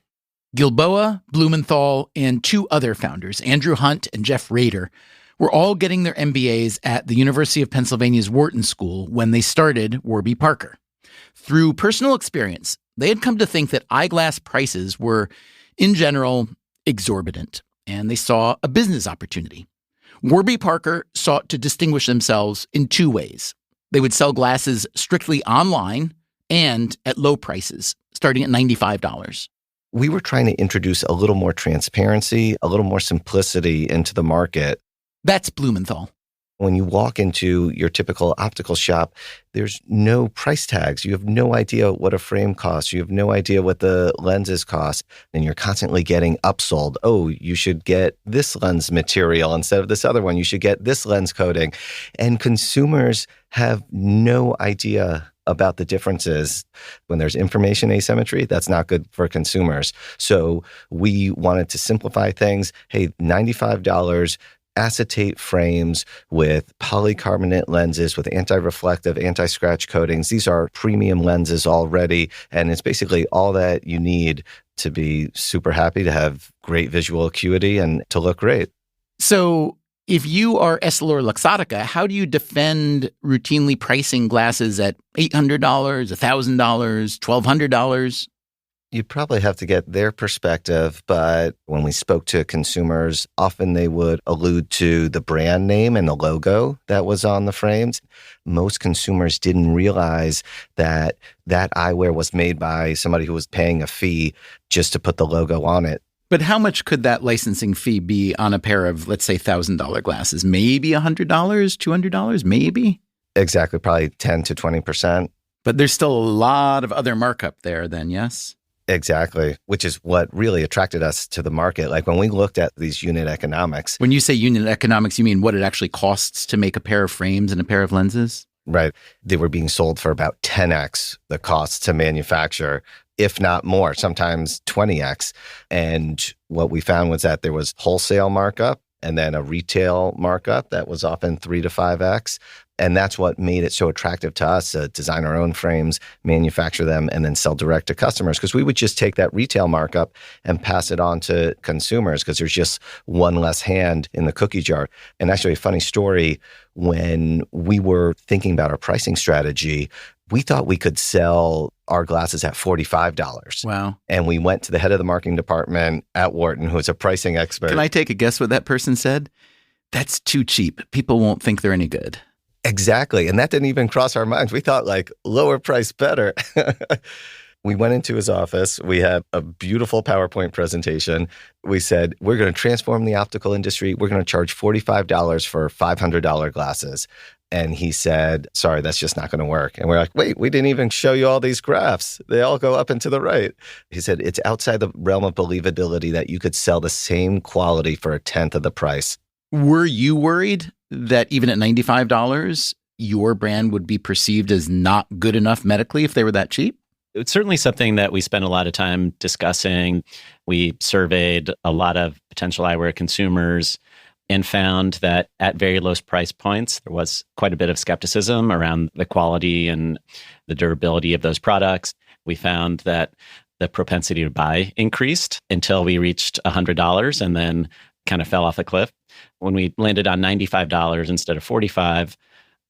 Speaker 1: Gilboa, Blumenthal, and two other founders, Andrew Hunt and Jeff Rader, were all getting their MBAs at the University of Pennsylvania's Wharton School when they started Warby Parker. Through personal experience, they had come to think that eyeglass prices were, in general, exorbitant, and they saw a business opportunity. Warby Parker sought to distinguish themselves in two ways. They would sell glasses strictly online and at low prices, starting at $95.
Speaker 8: We were trying to introduce a little more transparency, a little more simplicity into the market.
Speaker 1: That's Blumenthal.
Speaker 8: When you walk into your typical optical shop, there's no price tags. You have no idea what a frame costs. You have no idea what the lenses cost. And you're constantly getting upsold. Oh, you should get this lens material instead of this other one. You should get this lens coating. And consumers have no idea about the differences. When there's information asymmetry, that's not good for consumers. So we wanted to simplify things. Hey, $95, acetate frames with polycarbonate lenses with anti-reflective, anti-scratch coatings. These are premium lenses already, and it's basically all that you need to be super happy, to have great visual acuity, and to look great.
Speaker 1: So if you are EssilorLuxottica, how do you defend routinely pricing glasses at $800, $1,000, $1,200?
Speaker 8: You'd probably have to get their perspective, but when we spoke to consumers, often they would allude to the brand name and the logo that was on the frames. Most consumers didn't realize that that eyewear was made by somebody who was paying a fee just to put the logo on it.
Speaker 1: But how much could that licensing fee be on a pair of, let's say, $1,000 glasses? Maybe $100, $200, maybe?
Speaker 8: Exactly, probably 10 to 20%.
Speaker 1: But there's still a lot of other markup there then, yes?
Speaker 8: Exactly, which is what really attracted us to the market. Like when we looked at these unit economics.
Speaker 1: When you say unit economics, you mean what it actually costs to make a pair of frames and a pair of lenses?
Speaker 8: Right. They were being sold for about 10x the cost to manufacture, if not more, sometimes 20x. And what we found was that there was wholesale markup and then a retail markup that was often 3 to 5x. And that's what made it so attractive to us to design our own frames, manufacture them, and then sell direct to customers. Because we would just take that retail markup and pass it on to consumers because there's just one less hand in the cookie jar. And actually, a funny story, when we were thinking about our pricing strategy, we thought we could sell our glasses at $45.
Speaker 1: Wow.
Speaker 8: And we went to the head of the marketing department at Wharton, who is a pricing expert.
Speaker 1: Can I take a guess what that person said? That's too cheap. People won't think they're any good.
Speaker 8: Exactly. And that didn't even cross our minds. We thought like lower price better. We went into his office. We had a beautiful PowerPoint presentation. We said, we're going to transform the optical industry. We're going to charge $45 for $500 glasses. And he said, sorry, that's just not going to work. And we're like, wait, we didn't even show you all these graphs. They all go up and to the right. He said, it's outside the realm of believability that you could sell the same quality for a tenth of the price.
Speaker 1: Were you worried that even at $95, your brand would be perceived as not good enough medically if they were that cheap?
Speaker 9: It's certainly something that we spent a lot of time discussing. We surveyed a lot of potential eyewear consumers and found that at very low price points, there was quite a bit of skepticism around the quality and the durability of those products. We found that the propensity to buy increased until we reached $100 and then kind of fell off a cliff. When we landed on $95 instead of $45,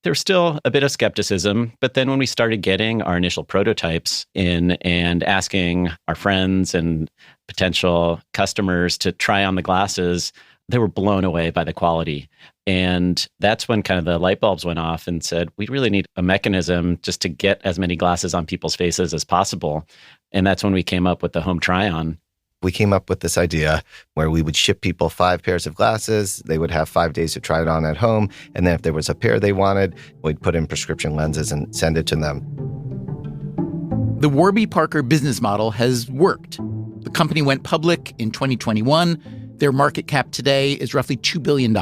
Speaker 9: there's still a bit of skepticism. But then when we started getting our initial prototypes in and asking our friends and potential customers to try on the glasses, they were blown away by the quality. And that's when kind of the light bulbs went off and said, we really need a mechanism just to get as many glasses on people's faces as possible. And that's when we came up with the home try-on.
Speaker 8: We came up with this idea where we would ship people 5 pairs of glasses. They would have 5 days to try it on at home. And then if there was a pair they wanted, we'd put in prescription lenses and send it to them.
Speaker 1: The Warby Parker business model has worked. The company went public in 2021. Their market cap today is roughly $2 billion.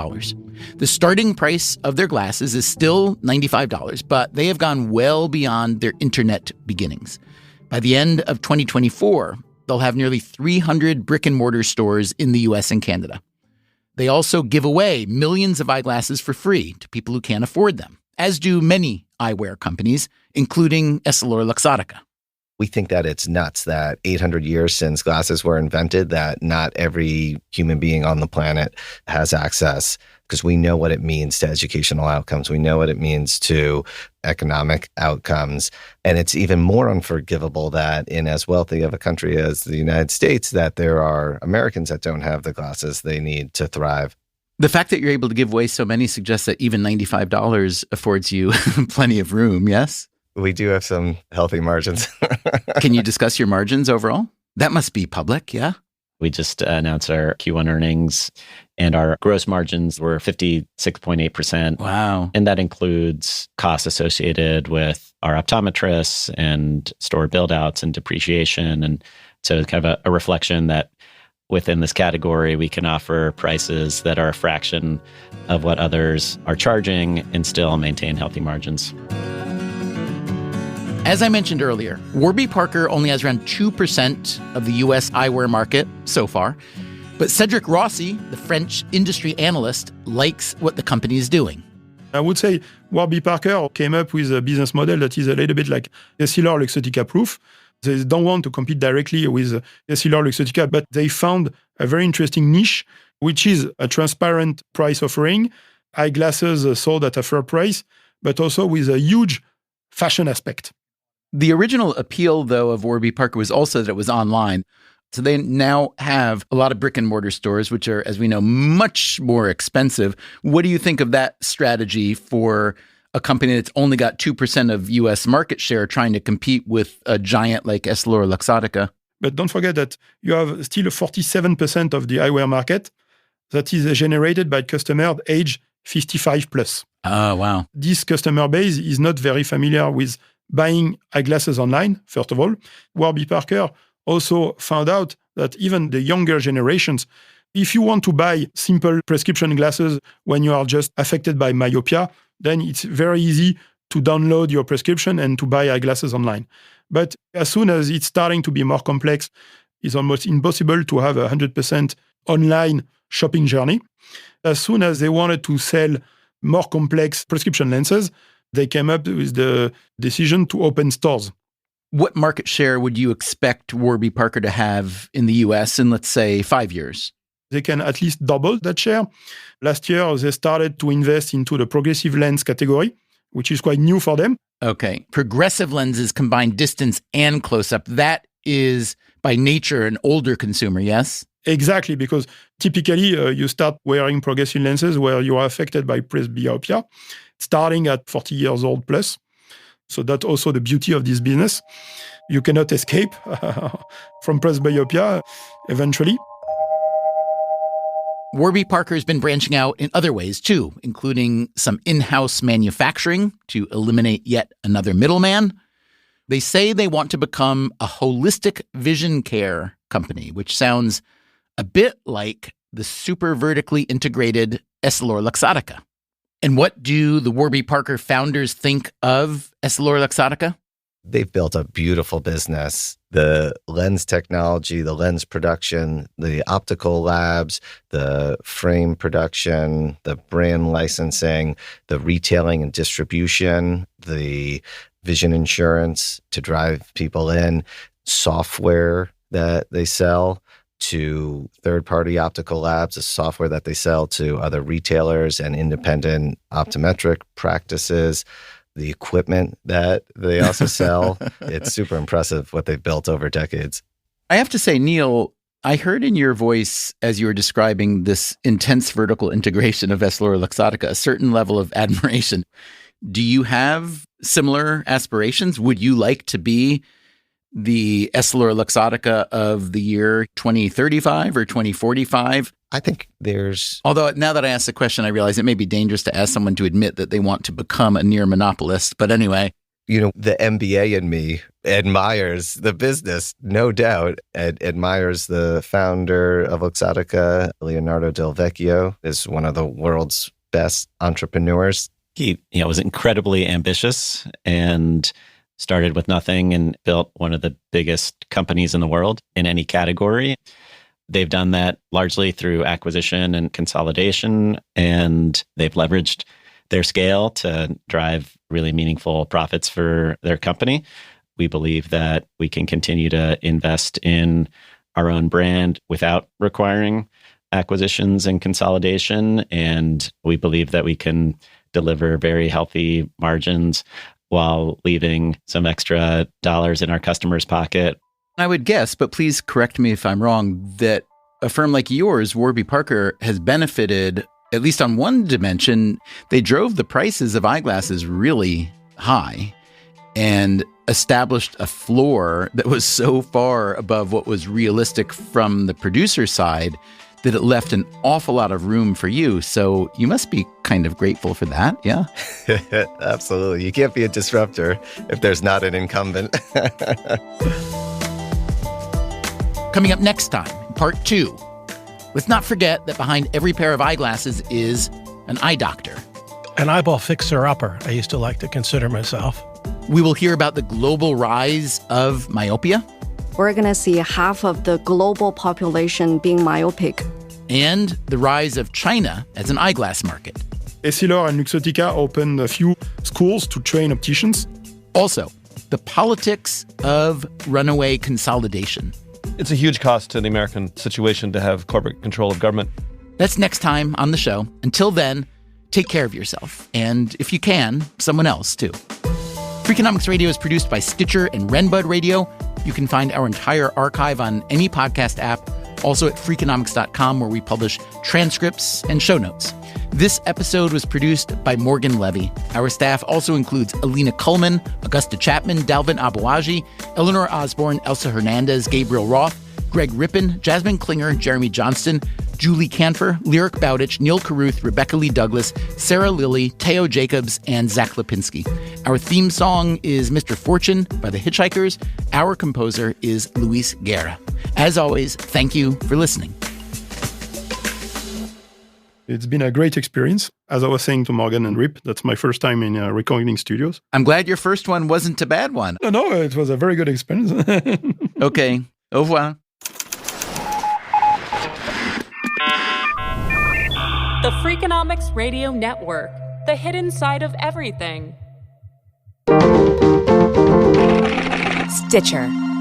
Speaker 1: The starting price of their glasses is still $95, but they have gone well beyond their internet beginnings. By the end of 2024, they'll have nearly 300 brick-and-mortar stores in the U.S. and Canada. They also give away millions of eyeglasses for free to people who can't afford them, as do many eyewear companies, including Essilor-Luxottica.
Speaker 8: We think that it's nuts that 800 years since glasses were invented, that not every human being on the planet has access, because we know what it means to educational outcomes. We know what it means to economic outcomes. And it's even more unforgivable that in as wealthy of a country as the United States, that there are Americans that don't have the glasses they need to thrive.
Speaker 1: The fact that you're able to give away so many suggests that even $95 affords you plenty of room, yes?
Speaker 8: We do have some healthy margins.
Speaker 1: Can you discuss your margins overall? That must be public, yeah?
Speaker 9: We just announced our Q1 earnings, and our gross margins were 56.8%.
Speaker 1: Wow.
Speaker 9: And that includes costs associated with our optometrists and store build-outs and depreciation. And so it's kind of a reflection that within this category, we can offer prices that are a fraction of what others are charging and still maintain healthy margins.
Speaker 1: As I mentioned earlier, Warby Parker only has around 2% of the U.S. eyewear market so far. But Cedric Rossi, the French industry analyst, likes what the company is doing.
Speaker 6: I would say Warby Parker came up with a business model that is a little bit like EssilorLuxottica proof. They don't want to compete directly with EssilorLuxottica, but they found a very interesting niche, which is a transparent price offering, eyeglasses sold at a fair price, but also with a huge fashion aspect.
Speaker 1: The original appeal, though, of Warby Parker was also that it was online. So they now have a lot of brick and mortar stores, which are, as we know, much more expensive. What do you think of that strategy for a company that's only got 2% of U.S. market share trying to compete with a giant like EssilorLuxottica?
Speaker 6: But don't forget that you have still 47% of the eyewear market that is generated by customers age 55 plus.
Speaker 1: Oh, wow.
Speaker 6: This customer base is not very familiar with buying eyeglasses online, first of all. Warby Parker also found out that even the younger generations, if you want to buy simple prescription glasses when you are just affected by myopia, then it's very easy to download your prescription and to buy eyeglasses online. But as soon as it's starting to be more complex, it's almost impossible to have 100% online shopping journey. As soon as they wanted to sell more complex prescription lenses, they came up with the decision to open stores.
Speaker 1: What market share would you expect Warby Parker to have in the US in, let's say, 5 years?
Speaker 6: They can at least double that share. Last year, they started to invest into the progressive lens category, which is quite new for them.
Speaker 1: Okay. Progressive lenses combine distance and close-up. That is, by nature, an older consumer, yes?
Speaker 6: Exactly, because typically you start wearing progressive lenses where you are affected by presbyopia, starting at 40 years old plus. So that's also the beauty of this business. You cannot escape from presbyopia eventually.
Speaker 1: Warby Parker has been branching out in other ways too, including some in-house manufacturing to eliminate yet another middleman. They say they want to become a holistic vision care company, which sounds a bit like the super vertically integrated EssilorLuxottica. And what do the Warby Parker founders think of EssilorLuxottica?
Speaker 8: They've built a beautiful business. The lens technology, the lens production, the optical labs, the frame production, the brand licensing, the retailing and distribution, the vision insurance to drive people in, software that they sell to third-party optical labs, the software that they sell to other retailers and independent optometric practices, the equipment that they also sell. It's super impressive what they've built over decades.
Speaker 1: I have to say, Neil, I heard in your voice as you were describing this intense vertical integration of EssilorLuxottica a certain level of admiration. Do you have similar aspirations? Would you like to be the EssilorLuxottica of the year 2035 or 2045?
Speaker 8: I think there's...
Speaker 1: Although now that I asked the question, I realize it may be dangerous to ask someone to admit that they want to become a near monopolist. But anyway.
Speaker 8: You know, the MBA in me admires the business, no doubt. Admires the founder of Luxottica, Leonardo Del Vecchio, is one of the world's best entrepreneurs.
Speaker 9: He was incredibly ambitious and started with nothing and built one of the biggest companies in the world in any category. They've done that largely through acquisition and consolidation, and they've leveraged their scale to drive really meaningful profits for their company. We believe that we can continue to invest in our own brand without requiring acquisitions and consolidation, and we believe that we can deliver very healthy margins while leaving some extra dollars in our customers' pocket.
Speaker 1: I would guess, but please correct me if I'm wrong, that a firm like yours, Warby Parker, has benefited, at least on one dimension. They drove the prices of eyeglasses really high and established a floor that was so far above what was realistic from the producer side that it left an awful lot of room for you. So you must be kind of grateful for that, yeah?
Speaker 8: Absolutely. You can't be a disruptor if there's not an incumbent.
Speaker 1: Coming up next time, part 2. Let's not forget that behind every pair of eyeglasses is an eye doctor.
Speaker 10: An eyeball fixer-upper, I used to like to consider myself.
Speaker 1: We will hear about the global rise of myopia.
Speaker 11: We're going to see half of the global population being myopic.
Speaker 1: And the rise of China as an eyeglass market.
Speaker 6: Essilor and Luxottica opened a few schools to train opticians.
Speaker 1: Also, the politics of runaway consolidation.
Speaker 3: It's a huge cost to the American situation to have corporate control of government.
Speaker 1: That's next time on the show. Until then, take care of yourself. And if you can, someone else too. Freakonomics Radio is produced by Stitcher and Renbud Radio. You can find our entire archive on any podcast app, also at Freakonomics.com, where we publish transcripts and show notes. This episode was produced by Morgan Levy. Our staff also includes Alina Kuhlman, Augusta Chapman, Dalvin Abuaji, Eleanor Osborne, Elsa Hernandez, Gabriel Roth, Greg Rippin, Jasmine Klinger, Jeremy Johnston, Julie Canfer, Lyric Bowditch, Neil Carruth, Rebecca Lee Douglas, Sarah Lilly, Teo Jacobs, and Zach Lipinski. Our theme song is Mr. Fortune by the Hitchhikers. Our composer is Luis Guerra. As always, thank you for listening.
Speaker 6: It's been a great experience. As I was saying to Morgan and Rip, that's my first time in recording studios.
Speaker 1: I'm glad your first one wasn't a bad one.
Speaker 6: No, it was a very good experience.
Speaker 1: Okay, au revoir.
Speaker 4: The Freakonomics Radio Network, the hidden side of everything.
Speaker 12: Stitcher.